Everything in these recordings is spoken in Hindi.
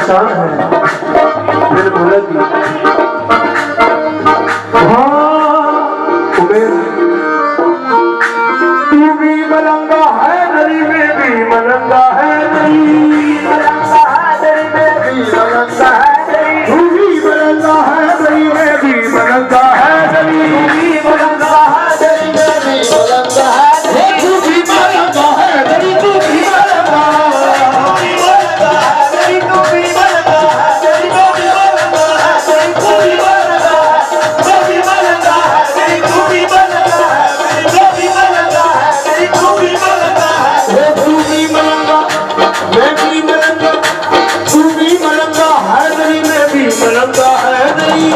परेशान है। मैंने बोला कि तू भी मलंगा है नरी में भी मलंगा है नरी, मलंगा है नरी में भी मलंगा है नरी, तू भी मलंगा है नरी में भी मलंगा है नरी, तू भी मलंगा है नरी में भी मलंगा है नरी, तू भी मलंगा है नरी, तू भी मलंगा है नरी, तू भी मलंगा है नरी, तू भी मलंगा है नरी, तू भी मलंगा है, तू भी मलंगा है नरी, तू भी मलंगा है नरी, तू भी मलंगा है नरी, तू भी मलंगा है, तू भी मलंगा, मैं भी मलंगा, तू भी मलंगा है नरी, मैं भी मलंगा है नरी,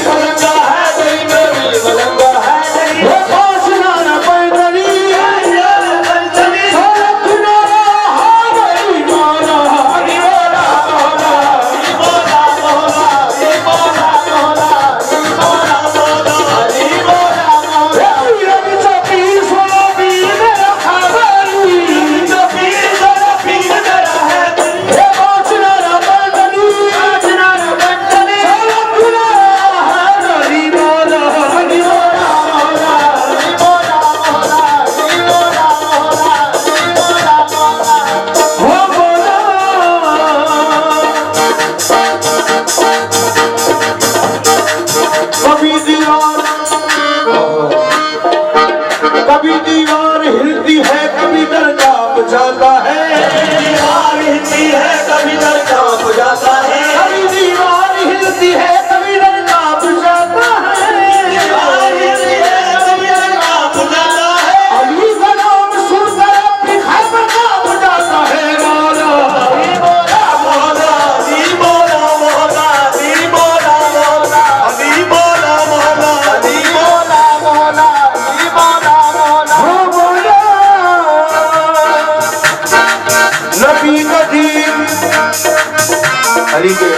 मलंगा है नरी, मैं भी मलंगा है नरी, वो पास नाना पैदली पैदली सड़क नारा हरी मारा हरी मारा हरी मारा हरी मारा हरी मारा हरी मारा रवि चपी सोना भी मेरा खबरी चपी सोना भी मेरा है ये पास नाना पैदली पैदली सड़क नारा हरी मारा हरी मारा हरी मारा हरी मारा हो बोला कभी दीवार हिलती है कभी दर कांप जाता है, दीवार हिलती है कभी दर कांप जाता है, कभी दीवार हिलती है कभी दर कांप जाता है, दीवार हिलती है कभी दर कांप जाता है, अली का नाम सुनकर अपनी खैबर कांप जाता है, मौला मौला मौला दी मौला मौला दी मौला मौला दी मौला मौला दी मौला मौला दी मौला मौला हो मौला नबी कदीम अली के